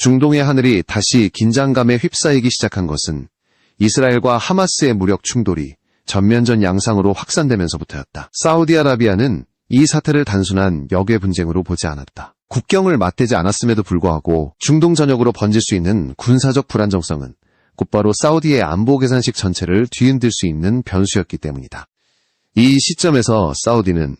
중동의 하늘이 다시 긴장감에 휩싸이기 시작한 것은 이스라엘과 하마스의 무력 충돌이 전면전 양상으로 확산되면서부터였다. 사우디아라비아는 이 사태를 단순한 역외 분쟁으로 보지 않았다. 국경을 맞대지 않았음에도 불구하고 중동 전역으로 번질 수 있는 군사적 불안정성은 곧바로 사우디의 안보 계산식 전체를 뒤흔들 수 있는 변수였기 때문이다. 이 시점에서 사우디는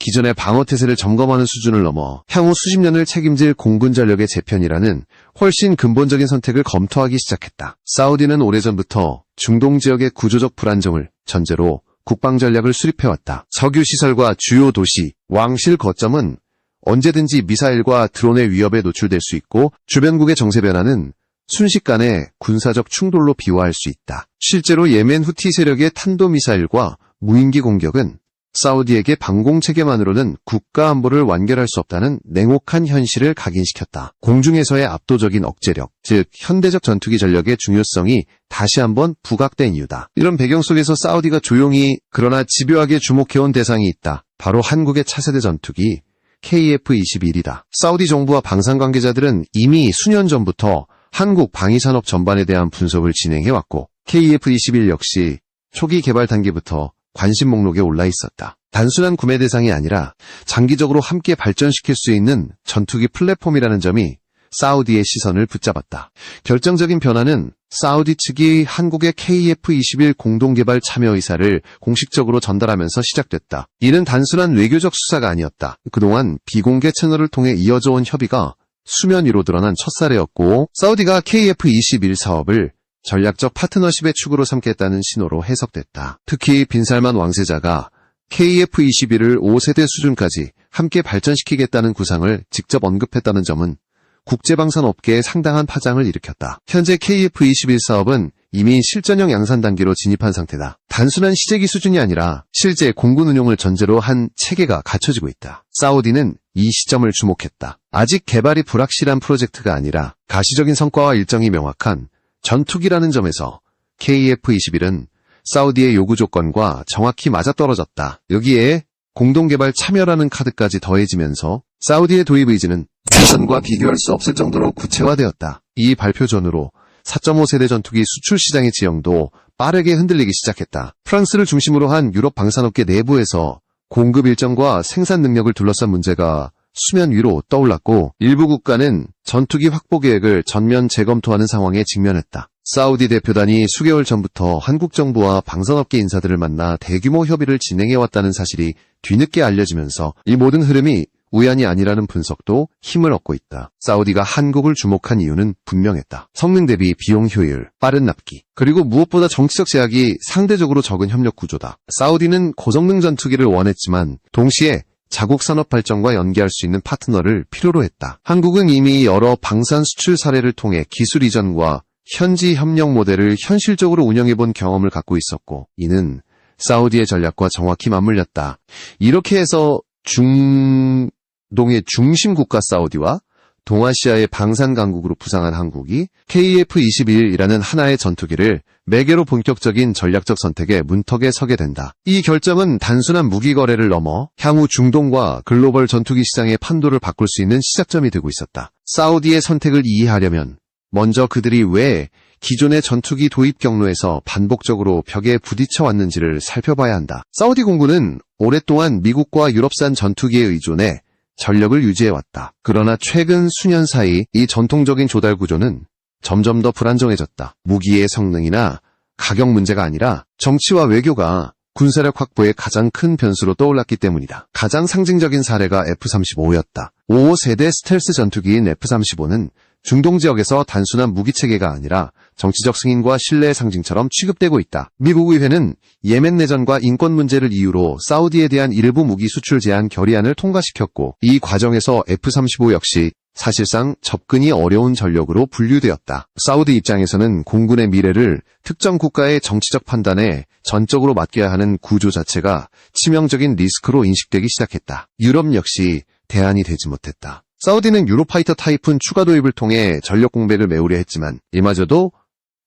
기존의 방어태세를 점검하는 수준을 넘어 향후 수십 년을 책임질 공군 전력의 재편이라는 훨씬 근본적인 선택을 검토하기 시작했다. 사우디는 오래전부터 중동 지역의 구조적 불안정을 전제로 국방 전략을 수립해왔다. 석유시설과 주요 도시, 왕실 거점은 언제든지 미사일과 드론의 위협에 노출될 수 있고 주변국의 정세 변화는 순식간에 군사적 충돌로 비화할 수 있다. 실제로 예멘 후티 세력의 탄도미사일과 무인기 공격은 사우디에게 방공체계만으로는 국가 안보를 완결할 수 없다는 냉혹한 현실을 각인시켰다. 공중에서의 압도적인 억제력, 즉 현대적 전투기 전력의 중요성이 다시 한번 부각된 이유다. 이런 배경 속에서 사우디가 조용히 그러나 집요하게 주목해온 대상이 있다. 바로 한국의 차세대 전투기 KF-21이다. 사우디 정부와 방산 관계자들은 이미 수년 전부터 한국 방위산업 전반에 대한 분석을 진행해왔고 KF-21 역시 초기 개발 단계부터 관심 목록에 올라 있었다. 단순한 구매 대상이 아니라 장기적으로 함께 발전시킬 수 있는 전투기 플랫폼이라는 점이 사우디의 시선을 붙잡았다. 결정적인 변화는 사우디 측이 한국의 KF-21 공동개발 참여 의사를 공식적으로 전달하면서 시작됐다. 이는 단순한 외교적 수사가 아니었다. 그동안 비공개 채널을 통해 이어져 온 협의가 수면 위로 드러난 첫 사례였고 사우디가 KF-21 사업을 전략적 파트너십의 축으로 삼겠다는 신호로 해석됐다. 특히 빈살만 왕세자가 KF-21을 5세대 수준까지 함께 발전시키겠다는 구상을 직접 언급했다는 점은 국제방산업계에 상당한 파장을 일으켰다. 현재 KF-21 사업은 이미 실전형 양산 단계로 진입한 상태다. 단순한 시제기 수준이 아니라 실제 공군 운용을 전제로 한 체계가 갖춰지고 있다. 사우디는 이 시점을 주목했다. 아직 개발이 불확실한 프로젝트가 아니라 가시적인 성과와 일정이 명확한 전투기라는 점에서 KF-21은 사우디의 요구 조건과 정확히 맞아떨어졌다. 여기에 공동개발 참여라는 카드까지 더해지면서 사우디의 도입 의지는 예전과 비교할 수 없을 정도로 구체화되었다. 이 발표 전후로 4.5세대 전투기 수출 시장의 지형도 빠르게 흔들리기 시작했다. 프랑스를 중심으로 한 유럽 방산업계 내부에서 공급 일정과 생산 능력을 둘러싼 문제가 수면 위로 떠올랐고 일부 국가는 전투기 확보 계획을 전면 재검토하는 상황에 직면했다. 사우디 대표단이 수개월 전부터 한국 정부와 방산업계 인사들을 만나 대규모 협의를 진행해왔다는 사실이 뒤늦게 알려지면서 이 모든 흐름이 우연이 아니라는 분석도 힘을 얻고 있다. 사우디가 한국을 주목한 이유는 분명했다. 성능 대비 비용 효율, 빠른 납기, 그리고 무엇보다 정치적 제약이 상대적으로 적은 협력 구조다. 사우디는 고성능 전투기를 원했지만 동시에 자국 산업 발전과 연계할 수 있는 파트너를 필요로 했다. 한국은 이미 여러 방산 수출 사례를 통해 기술 이전과 현지 협력 모델을 현실적으로 운영해본 경험을 갖고 있었고 이는 사우디의 전략과 정확히 맞물렸다. 이렇게 해서 중동의 중심 국가 사우디와 동아시아의 방산 강국으로 부상한 한국이 KF-21이라는 하나의 전투기를 매개로 본격적인 전략적 선택의 문턱에 서게 된다. 이 결정은 단순한 무기 거래를 넘어 향후 중동과 글로벌 전투기 시장의 판도를 바꿀 수 있는 시작점이 되고 있었다. 사우디의 선택을 이해하려면 먼저 그들이 왜 기존의 전투기 도입 경로에서 반복적으로 벽에 부딪혀 왔는지를 살펴봐야 한다. 사우디 공군은 오랫동안 미국과 유럽산 전투기에 의존해 전력을 유지해왔다. 그러나 최근 수년 사이 이 전통적인 조달 구조는 점점 더 불안정해졌다. 무기의 성능이나 가격 문제가 아니라 정치와 외교가 군사력 확보의 가장 큰 변수로 떠올랐기 때문이다. 가장 상징적인 사례가 F-35였다. 5세대 스텔스 전투기인 F-35는 중동 지역에서 단순한 무기체계가 아니라 정치적 승인과 신뢰의 상징처럼 취급되고 있다. 미국 의회는 예멘 내전과 인권 문제를 이유로 사우디에 대한 일부 무기 수출 제한 결의안을 통과시켰고 이 과정에서 F-35 역시 사실상 접근이 어려운 전력으로 분류되었다. 사우디 입장에서는 공군의 미래를 특정 국가의 정치적 판단에 전적으로 맡겨야 하는 구조 자체가 치명적인 리스크로 인식되기 시작했다. 유럽 역시 대안이 되지 못했다. 사우디는 유로파이터 타이푼 추가 도입을 통해 전력 공백을 메우려 했지만 이마저도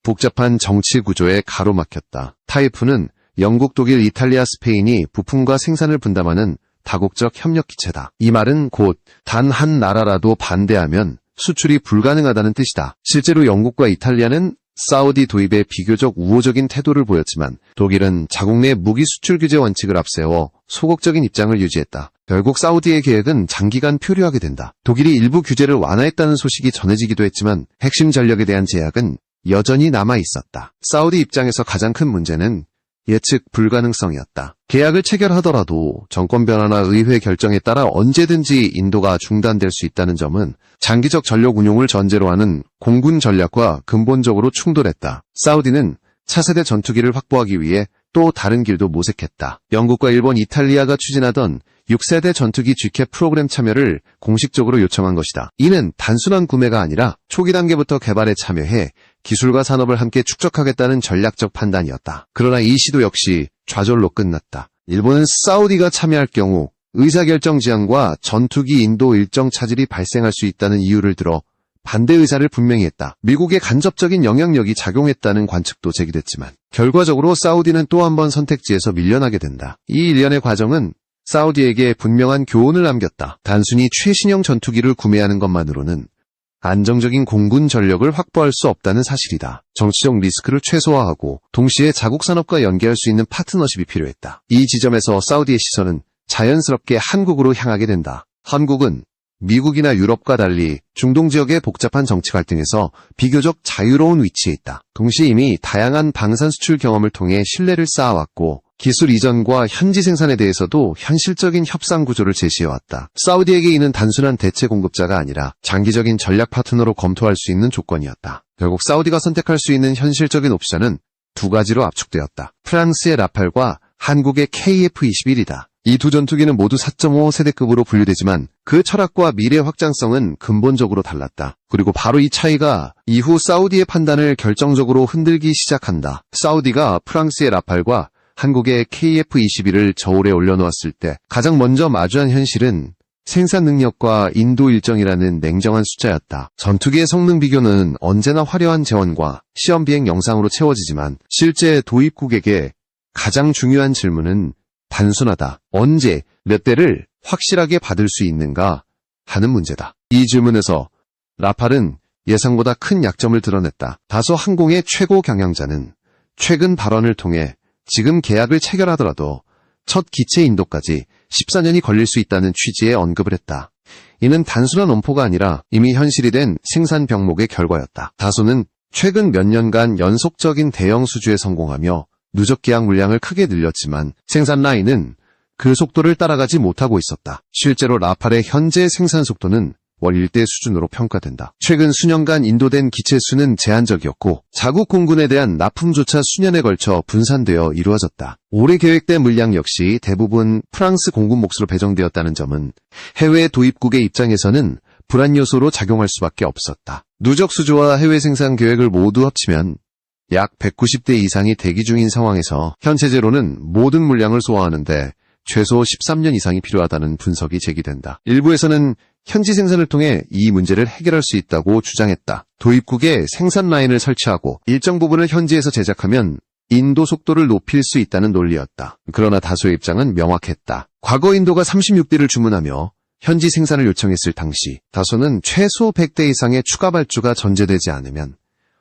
복잡한 정치 구조에 가로막혔다. 타이푼은 영국, 독일, 이탈리아, 스페인이 부품과 생산을 분담하는 다국적 협력 기체다. 이 말은 곧 단 한 나라라도 반대하면 수출이 불가능하다는 뜻이다. 실제로 영국과 이탈리아는 사우디 도입에 비교적 우호적인 태도를 보였지만 독일은 자국 내 무기 수출 규제 원칙을 앞세워 소극적인 입장을 유지했다. 결국 사우디의 계획은 장기간 표류하게 된다. 독일이 일부 규제를 완화했다는 소식이 전해지기도 했지만 핵심 전력에 대한 제약은 여전히 남아 있었다. 사우디 입장에서 가장 큰 문제는 예측 불가능성이었다. 계약을 체결하더라도 정권 변화나 의회 결정에 따라 언제든지 인도가 중단될 수 있다는 점은 장기적 전력 운용을 전제로 하는 공군 전략과 근본적으로 충돌했다. 사우디는 차세대 전투기를 확보하기 위해 또 다른 길도 모색했다. 영국과 일본, 이탈리아가 추진하던 6세대 전투기 G캡 프로그램 참여를 공식적으로 요청한 것이다. 이는 단순한 구매가 아니라 초기 단계부터 개발에 참여해 기술과 산업을 함께 축적하겠다는 전략적 판단이었다. 그러나 이 시도 역시 좌절로 끝났다. 일본은 사우디가 참여할 경우 의사결정 지연과 전투기 인도 일정 차질이 발생할 수 있다는 이유를 들어 반대 의사를 분명히 했다. 미국의 간접적인 영향력이 작용했다는 관측도 제기됐지만 결과적으로 사우디는 또 한 번 선택지에서 밀려나게 된다. 이 일련의 과정은 사우디에게 분명한 교훈을 남겼다. 단순히 최신형 전투기를 구매하는 것만으로는 안정적인 공군 전력을 확보할 수 없다는 사실이다. 정치적 리스크를 최소화하고 동시에 자국 산업과 연계할 수 있는 파트너십이 필요했다. 이 지점에서 사우디의 시선은 자연스럽게 한국으로 향하게 된다. 한국은 미국이나 유럽과 달리 중동 지역의 복잡한 정치 갈등에서 비교적 자유로운 위치에 있다. 동시에 이미 다양한 방산 수출 경험을 통해 신뢰를 쌓아왔고 기술 이전과 현지 생산에 대해서도 현실적인 협상 구조를 제시해왔다. 사우디에게 이는 단순한 대체 공급자가 아니라 장기적인 전략 파트너로 검토할 수 있는 조건이었다. 결국 사우디가 선택할 수 있는 현실적인 옵션은 두 가지로 압축되었다. 프랑스의 라팔과 한국의 KF-21이다. 이 두 전투기는 모두 4.5 세대급으로 분류되지만 그 철학과 미래 확장성은 근본적으로 달랐다. 그리고 바로 이 차이가 이후 사우디의 판단을 결정적으로 흔들기 시작한다. 사우디가 프랑스의 라팔과 한국의 KF-21을 저울에 올려놓았을 때 가장 먼저 마주한 현실은 생산 능력과 인도 일정이라는 냉정한 숫자였다. 전투기의 성능 비교는 언제나 화려한 재원과 시험 비행 영상으로 채워지지만 실제 도입국에게 가장 중요한 질문은 단순하다. 언제, 몇 대를 확실하게 받을 수 있는가 하는 문제다. 이 질문에서 라팔은 예상보다 큰 약점을 드러냈다. 다소 항공의 최고 경영자는 최근 발언을 통해 지금 계약을 체결하더라도 첫 기체 인도까지 14년이 걸릴 수 있다는 취지의 언급을 했다. 이는 단순한 엄포가 아니라 이미 현실이 된 생산 병목의 결과였다. 다소는 최근 몇 년간 연속적인 대형 수주에 성공하며 누적 계약 물량을 크게 늘렸지만 생산 라인은 그 속도를 따라가지 못하고 있었다. 실제로 라팔의 현재 생산 속도는 월 1대 수준으로 평가된다. 최근 수년간 인도된 기체 수는 제한적이었고 자국 공군에 대한 납품조차 수년에 걸쳐 분산되어 이루어졌다. 올해 계획된 물량 역시 대부분 프랑스 공군 몫으로 배정되었다는 점은 해외 도입국의 입장에서는 불안 요소로 작용할 수밖에 없었다. 누적 수주와 해외 생산 계획을 모두 합치면 약 190대 이상이 대기 중인 상황에서 현 체제로는 모든 물량을 소화하는데 최소 13년 이상이 필요하다는 분석이 제기된다. 일부에서는 현지 생산을 통해 이 문제를 해결할 수 있다고 주장했다. 도입국에 생산 라인을 설치하고 일정 부분을 현지에서 제작하면 인도 속도를 높일 수 있다는 논리였다. 그러나 다수의 입장은 명확했다. 과거 인도가 36대를 주문하며 현지 생산을 요청했을 당시 다수는 최소 100대 이상의 추가 발주가 전제되지 않으면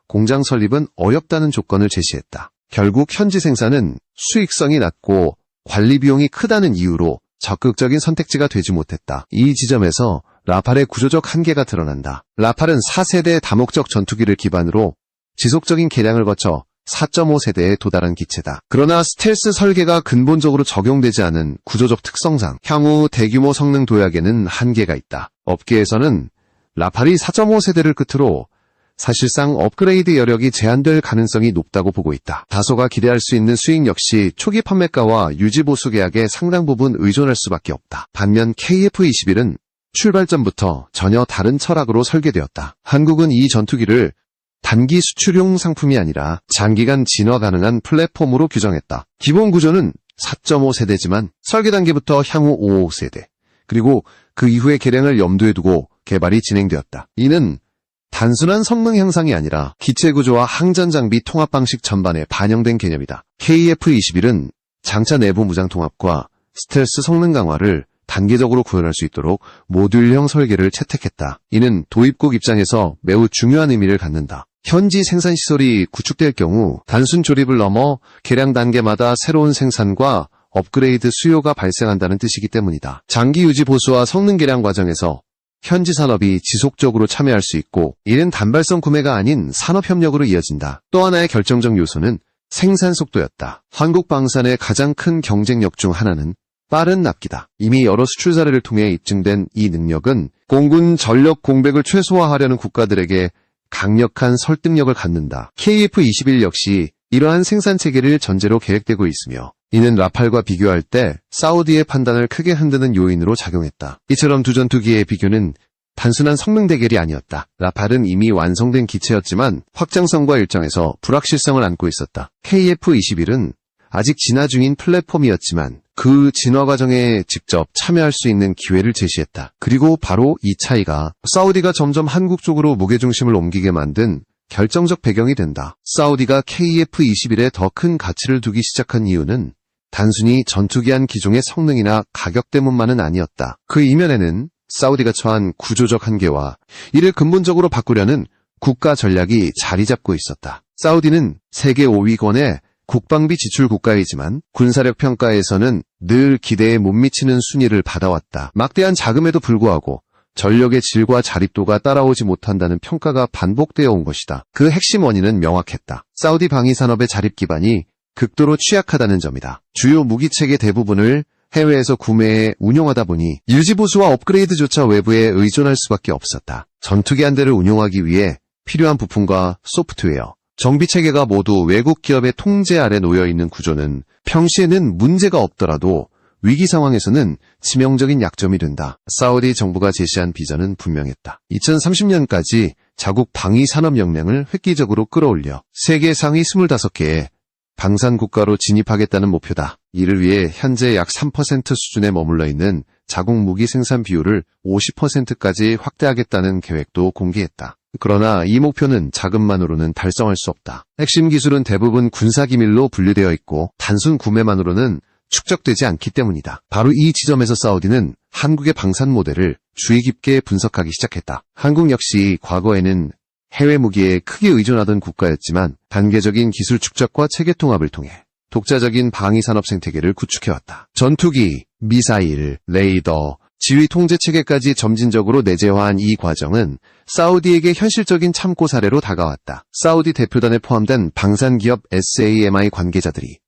공장 설립은 어렵다는 조건을 제시했다. 결국 현지 생산은 수익성이 낮고 관리 비용이 크다는 이유로 적극적인 선택지가 되지 못했다. 이 지점에서 라팔의 구조적 한계가 드러난다. 라팔은 4세대 다목적 전투기를 기반으로 지속적인 개량을 거쳐 4.5세대에 도달한 기체다. 그러나 스텔스 설계가 근본적으로 적용되지 않은 구조적 특성상 향후 대규모 성능 도약에는 한계가 있다. 업계에서는 라팔이 4.5세대를 끝으로 사실상 업그레이드 여력이 제한될 가능성이 높다고 보고 있다. 다소가 기대할 수 있는 수익 역시 초기 판매가와 유지 보수 계약에 상당 부분 의존할 수밖에 없다. 반면 KF-21은 출발점부터 전혀 다른 철학으로 설계되었다. 한국은 이 전투기를 단기 수출용 상품이 아니라 장기간 진화 가능한 플랫폼으로 규정했다. 기본 구조는 4.5세대지만 설계 단계부터 향후 5세대, 그리고 그 이후의 개량을 염두에 두고 개발이 진행되었다. 이는 단순한 성능 향상이 아니라 기체 구조와 항전 장비 통합 방식 전반에 반영된 개념이다. KF-21은 장차 내부 무장 통합과 스텔스 성능 강화를 단계적으로 구현할 수 있도록 모듈형 설계를 채택했다. 이는 도입국 입장에서 매우 중요한 의미를 갖는다. 현지 생산시설이 구축될 경우 단순 조립을 넘어 개량 단계마다 새로운 생산과 업그레이드 수요가 발생한다는 뜻이기 때문이다. 장기 유지 보수와 성능 개량 과정에서 현지 산업이 지속적으로 참여할 수 있고, 이는 단발성 구매가 아닌 산업협력으로 이어진다. 또 하나의 결정적 요소는 생산 속도였다. 한국 방산의 가장 큰 경쟁력 중 하나는 빠른 납기다. 이미 여러 수출 사례를 통해 입증된 이 능력은 공군 전력 공백을 최소화하려는 국가들에게 강력한 설득력을 갖는다. KF-21 역시 이러한 생산 체계를 전제로 계획되고 있으며, 이는 라팔과 비교할 때 사우디의 판단을 크게 흔드는 요인으로 작용했다. 이처럼 두 전투기의 비교는 단순한 성능 대결이 아니었다. 라팔은 이미 완성된 기체였지만 확장성과 일정에서 불확실성을 안고 있었다. KF-21은 아직 진화 중인 플랫폼이었지만 그 진화 과정에 직접 참여할 수 있는 기회를 제시했다. 그리고 바로 이 차이가 사우디가 점점 한국 쪽으로 무게중심을 옮기게 만든 결정적 배경이 된다. 사우디가 KF-21에 더 큰 가치를 두기 시작한 이유는 단순히 전투기한 기종의 성능이나 가격 때문만은 아니었다. 그 이면에는 사우디가 처한 구조적 한계와 이를 근본적으로 바꾸려는 국가 전략이 자리 잡고 있었다. 사우디는 세계 5위권의 국방비 지출 국가이지만 군사력 평가에서는 늘 기대에 못 미치는 순위를 받아왔다. 막대한 자금에도 불구하고 전력의 질과 자립도가 따라오지 못한다는 평가가 반복되어 온 것이다. 그 핵심 원인은 명확했다. 사우디 방위산업의 자립 기반이 극도로 취약하다는 점이다. 주요 무기체계 대부분을 해외에서 구매해 운용하다 보니 유지보수와 업그레이드조차 외부에 의존할 수밖에 없었다. 전투기 한 대를 운용하기 위해 필요한 부품과 소프트웨어, 정비체계가 모두 외국 기업의 통제 아래 놓여있는 구조는 평시에는 문제가 없더라도 위기 상황에서는 치명적인 약점이 된다. 사우디 정부가 제시한 비전은 분명했다. 2030년까지 자국 방위산업 역량을 획기적으로 끌어올려 세계 상위 25개의 방산국가로 진입하겠다는 목표다. 이를 위해 현재 약 3% 수준에 머물러 있는 자국 무기 생산 비율을 50%까지 확대하겠다는 계획도 공개했다. 그러나 이 목표는 자금만으로는 달성할 수 없다. 핵심 기술은 대부분 군사기밀로 분류되어 있고 단순 구매만으로는 축적되지 않기 때문이다. 바로 이 지점에서 사우디는 한국의 방산 모델을 주의 깊게 분석하기 시작했다. 한국 역시 과거에는 해외 무기에 크게 의존하던 국가였지만 단계적인 기술 축적과 체계 통합을 통해 독자적인 방위산업 생태계를 구축해왔다. 전투기, 미사일, 레이더, 지휘 통제 체계까지 점진적으로 내재화한 이 과정은 사우디에게 현실적인 참고 사례로 다가왔다. 사우디 대표단에 포함된 방산기업 SAMI 관계자들이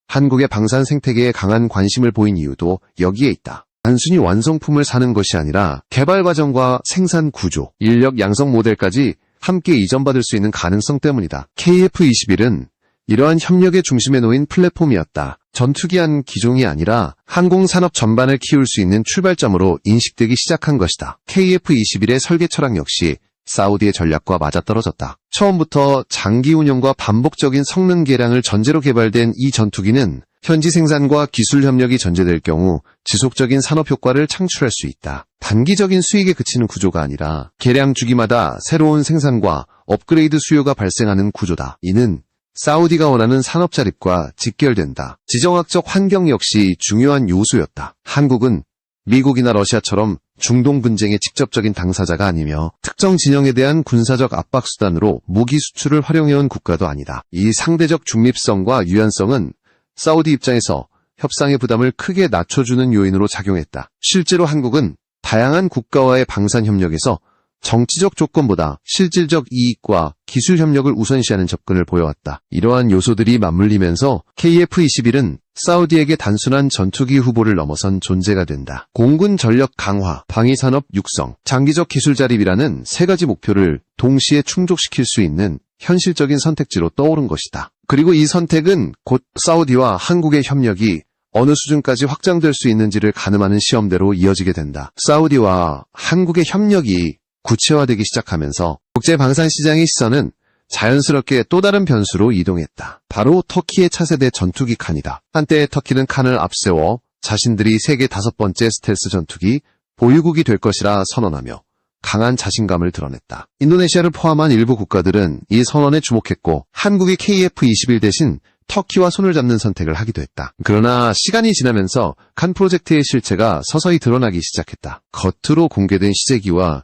한국의 방산 생태계에 강한 관심을 보인 이유도 여기에 있다. 단순히 완성품을 사는 것이 아니라 개발 과정과 생산 구조, 인력 양성 모델까지 함께 이전받을 수 있는 가능성 때문이다. KF-21은 이러한 협력의 중심에 놓인 플랫폼이었다. 전투기한 기종이 아니라 항공산업 전반을 키울 수 있는 출발점으로 인식되기 시작한 것이다. KF-21의 설계 철학 역시 사우디의 전략과 맞아떨어졌다. 처음부터 장기 운영과 반복적인 성능 개량을 전제로 개발된 이 전투기는 현지 생산과 기술 협력이 전제될 경우 지속적인 산업 효과를 창출할 수 있다. 단기적인 수익에 그치는 구조가 아니라 개량 주기마다 새로운 생산과 업그레이드 수요가 발생하는 구조다. 이는 사우디가 원하는 산업 자립과 직결된다. 지정학적 환경 역시 중요한 요소였다. 한국은 미국이나 러시아처럼 중동 분쟁의 직접적인 당사자가 아니며 특정 진영에 대한 군사적 압박 수단으로 무기 수출을 활용해온 국가도 아니다. 이 상대적 중립성과 유연성은 사우디 입장에서 협상의 부담을 크게 낮춰주는 요인으로 작용했다. 실제로 한국은 다양한 국가와의 방산 협력에서 정치적 조건보다 실질적 이익과 기술 협력을 우선시하는 접근을 보여왔다. 이러한 요소들이 맞물리면서 KF-21은 사우디에게 단순한 전투기 후보를 넘어선 존재가 된다. 공군 전력 강화, 방위산업 육성, 장기적 기술 자립이라는 세 가지 목표를 동시에 충족시킬 수 있는 현실적인 선택지로 떠오른 것이다. 그리고 이 선택은 곧 사우디와 한국의 협력이 어느 수준까지 확장될 수 있는지를 가늠하는 시험대로 이어지게 된다. 사우디와 한국의 협력이 구체화되기 시작하면서 국제 방산 시장의 시선은 자연스럽게 또 다른 변수로 이동했다. 바로 터키의 차세대 전투기 칸이다. 한때 터키는 칸을 앞세워 자신들이 세계 5번째 스텔스 전투기 보유국이 될 것이라 선언하며 강한 자신감을 드러냈다. 인도네시아를 포함한 일부 국가들은 이 선언에 주목했고 한국이 KF-21 대신 터키와 손을 잡는 선택을 하기도 했다. 그러나 시간이 지나면서 칸 프로젝트의 실체가 서서히 드러나기 시작했다. 겉으로 공개된 시제기와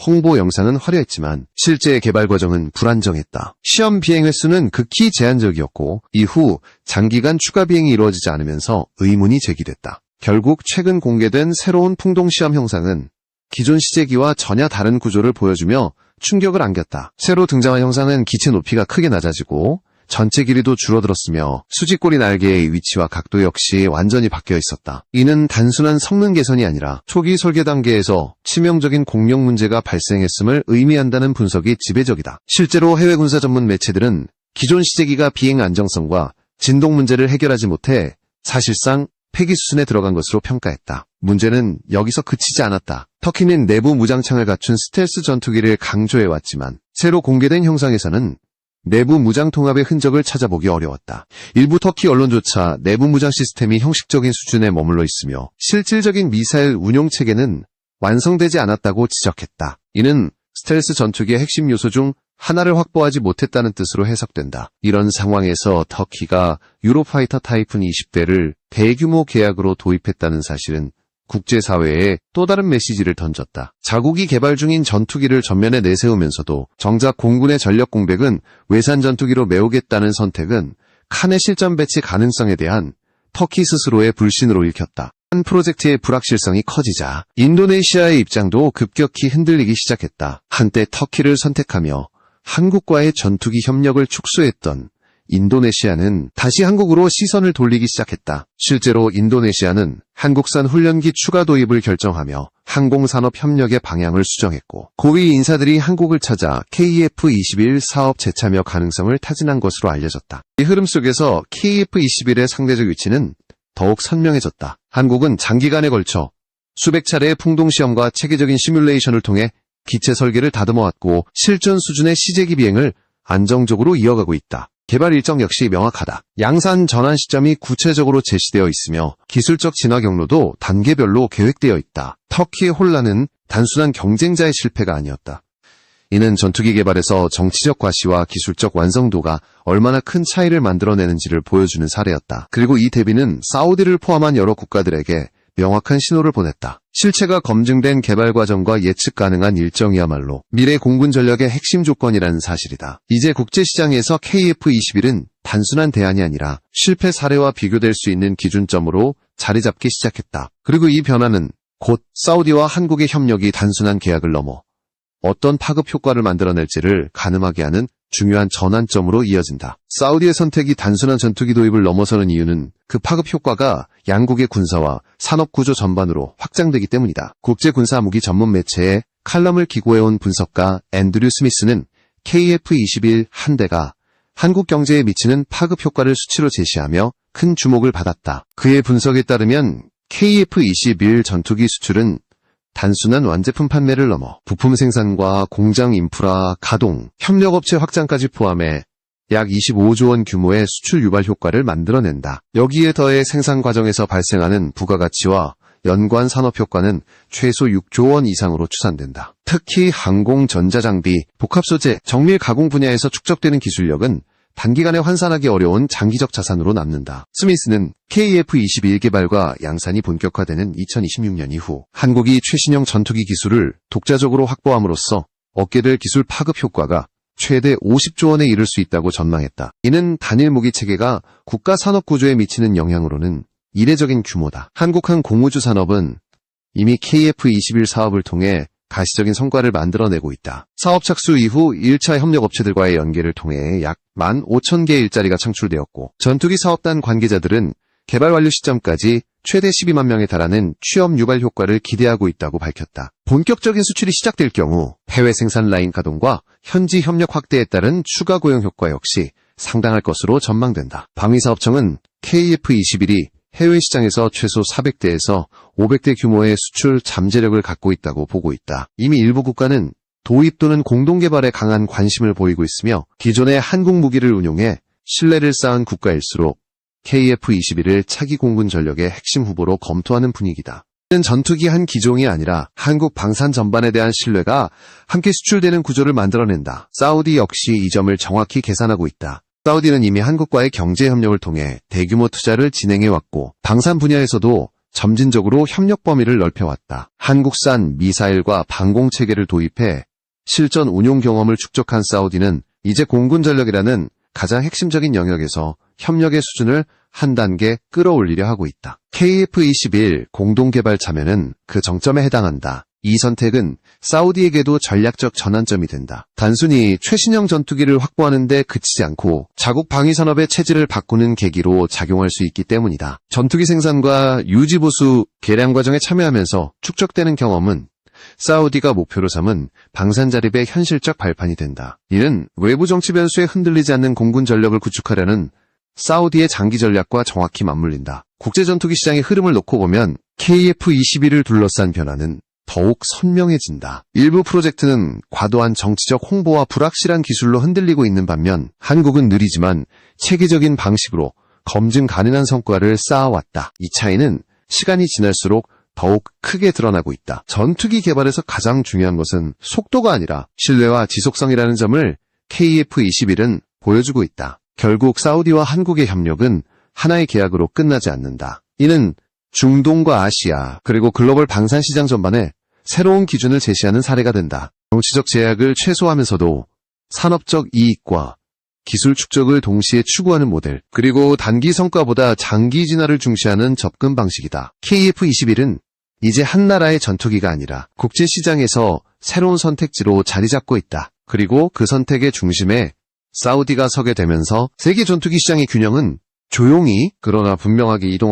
홍보 영상은 화려했지만 실제 개발 과정은 불안정했다. 시험 비행 횟수는 극히 제한적이었고 이후 장기간 추가 비행이 이루어지지 않으면서 의문이 제기됐다. 결국 최근 공개된 새로운 풍동시험 형상은 기존 시제기와 전혀 다른 구조를 보여주며 충격을 안겼다. 새로 등장한 형상은 기체 높이가 크게 낮아지고 전체 길이도 줄어들었으며 수직꼬리 날개의 위치와 각도 역시 완전히 바뀌어 있었다. 이는 단순한 성능 개선이 아니라 초기 설계 단계에서 치명적인 공력 문제가 발생했음을 의미한다는 분석이 지배적이다. 실제로 해외 군사 전문 매체들은 기존 시제기가 비행 안정성과 진동 문제를 해결하지 못해 사실상 폐기 수순에 들어간 것으로 평가했다. 문제는 여기서 그치지 않았다. 터키는 내부 무장창을 갖춘 스텔스 전투기를 강조해왔지만 새로 공개된 형상에서는 내부 무장 통합의 흔적을 찾아보기 어려웠다. 일부 터키 언론조차 내부 무장 시스템이 형식적인 수준에 머물러 있으며 실질적인 미사일 운용 체계는 완성되지 않았다고 지적했다. 이는 스텔스 전투기의 핵심 요소 중 하나를 확보하지 못했다는 뜻으로 해석된다. 이런 상황에서 터키가 유로파이터 타이푼 20대를 대규모 계약으로 도입했다는 사실은 국제사회에 또 다른 메시지를 던졌다. 자국이 개발 중인 전투기를 전면에 내세우면서도 정작 공군의 전력 공백은 외산 전투기로 메우겠다는 선택은 칸의 실전 배치 가능성에 대한 터키 스스로의 불신으로 읽혔다. 칸 프로젝트의 불확실성이 커지자 인도네시아의 입장도 급격히 흔들리기 시작했다. 한때 터키를 선택하며 한국과의 전투기 협력을 축소했던 인도네시아는 다시 한국으로 시선을 돌리기 시작했다. 실제로 인도네시아는 한국산 훈련기 추가 도입을 결정하며 항공산업 협력의 방향을 수정했고 고위 인사들이 한국을 찾아 KF-21 사업 재참여 가능성을 타진한 것으로 알려졌다. 이 흐름 속에서 KF-21의 상대적 위치는 더욱 선명해졌다. 한국은 장기간에 걸쳐 수백 차례의 풍동시험과 체계적인 시뮬레이션을 통해 기체 설계를 다듬어왔고 실전 수준의 시제기 비행을 안정적으로 이어가고 있다. 개발 일정 역시 명확하다. 양산 전환 시점이 구체적으로 제시되어 있으며 기술적 진화 경로도 단계별로 계획되어 있다. 터키의 혼란은 단순한 경쟁자의 실패가 아니었다. 이는 전투기 개발에서 정치적 과시와 기술적 완성도가 얼마나 큰 차이를 만들어내는지를 보여주는 사례였다. 그리고 이 대비는 사우디를 포함한 여러 국가들에게 명확한 신호를 보냈다. 실체가 검증된 개발 과정과 예측 가능한 일정이야말로 미래 공군 전력의 핵심 조건이라는 사실이다. 이제 국제시장에서 KF-21은 단순한 대안이 아니라 실패 사례와 비교될 수 있는 기준점으로 자리 잡기 시작했다. 그리고 이 변화는 곧 사우디와 한국의 협력이 단순한 계약을 넘어 어떤 파급 효과를 만들어낼지를 가늠하게 하는 중요한 전환점으로 이어진다. 사우디의 선택이 단순한 전투기 도입을 넘어서는 이유는 그 파급 효과가 양국의 군사와 산업 구조 전반으로 확장되기 때문이다. 국제군사무기 전문 매체에 칼럼을 기고해온 분석가 앤드류 스미스는 KF-21 한 대가 한국 경제에 미치는 파급 효과를 수치로 제시하며 큰 주목을 받았다. 그의 분석에 따르면 KF-21 전투기 수출은 단순한 완제품 판매를 넘어 부품 생산과 공장 인프라, 가동, 협력업체 확장까지 포함해 약 25조 원 규모의 수출 유발 효과를 만들어낸다. 여기에 더해 생산 과정에서 발생하는 부가가치와 연관 산업 효과는 최소 6조 원 이상으로 추산된다. 특히 항공, 전자장비, 복합소재, 정밀 가공 분야에서 축적되는 기술력은 단기간에 환산하기 어려운 장기적 자산으로 남는다. 스미스는 KF-21 개발과 양산이 본격화되는 2026년 이후 한국이 최신형 전투기 기술을 독자적으로 확보함으로써 얻게 될 기술 파급 효과가 최대 50조 원에 이를 수 있다고 전망했다. 이는 단일 무기 체계가 국가 산업 구조에 미치는 영향으로는 이례적인 규모다. 한국항 공우주 산업은 이미 KF-21 사업을 통해 가시적인 성과를 만들어내고 있다. 사업 착수 이후 1차 협력업체들과의 연계를 통해 약 15,000개 일자리가 창출되었고 전투기 사업단 관계자들은 개발 완료 시점까지 최대 12만 명에 달하는 취업 유발 효과를 기대하고 있다고 밝혔다. 본격적인 수출이 시작될 경우 해외 생산 라인 가동과 현지 협력 확대에 따른 추가 고용 효과 역시 상당할 것으로 전망된다. 방위사업청은 KF-21이 해외 시장에서 최소 400대에서 500대 규모의 수출 잠재력을 갖고 있다고 보고 있다. 이미 일부 국가는 도입 또는 공동개발에 강한 관심을 보이고 있으며 기존의 한국 무기를 운용해 신뢰를 쌓은 국가일수록 KF-21을 차기 공군 전력의 핵심 후보로 검토하는 분위기다. 이는 전투기 한 기종이 아니라 한국 방산 전반에 대한 신뢰가 함께 수출되는 구조를 만들어낸다. 사우디 역시 이 점을 정확히 계산하고 있다. 사우디는 이미 한국과의 경제협력을 통해 대규모 투자를 진행해왔고 방산 분야에서도 점진적으로 협력 범위를 넓혀왔다. 한국산 미사일과 방공체계를 도입해 실전 운용 경험을 축적한 사우디는 이제 공군 전력이라는 가장 핵심적인 영역에서 협력의 수준을 한 단계 끌어올리려 하고 있다. KF-21 공동개발 참여는 그 정점에 해당한다. 이 선택은 사우디에게도 전략적 전환점이 된다. 단순히 최신형 전투기를 확보하는 데 그치지 않고 자국 방위산업의 체질을 바꾸는 계기로 작용할 수 있기 때문이다. 전투기 생산과 유지보수 개량 과정에 참여하면서 축적되는 경험은 사우디가 목표로 삼은 방산 자립의 현실적 발판이 된다. 이는 외부 정치 변수에 흔들리지 않는 공군 전력을 구축하려는 사우디의 장기 전략과 정확히 맞물린다. 국제 전투기 시장의 흐름을 놓고 보면 KF-21을 둘러싼 변화는 더욱 선명해진다. 일부 프로젝트는 과도한 정치적 홍보와 불확실한 기술로 흔들리고 있는 반면 한국은 느리지만 체계적인 방식으로 검증 가능한 성과를 쌓아왔다. 이 차이는 시간이 지날수록 더욱 크게 드러나고 있다. 전투기 개발에서 가장 중요한 것은 속도가 아니라 신뢰와 지속성이라는 점을 KF-21은 보여주고 있다. 결국 사우디와 한국의 협력은 하나의 계약으로 끝나지 않는다. 이는 중동과 아시아 그리고 글로벌 방산 시장 전반에 새로운 기준을 제시하는 사례가 된다. 정치적 제약을 최소화하면서도 산업적 이익과 기술 축적을 동시에 추구하는 모델, 그리고 단기 성과보다 장기 진화를 중시하는 접근 방식이다. KF-21은 이제 한 나라의 전투기가 아니라 국제 시장에서 새로운 선택지로 자리 잡고 있다. 그리고 그 선택의 중심에 사우디가 서게 되면서 세계 전투기 시장의 균형은 조용히 그러나 분명하게 이동하고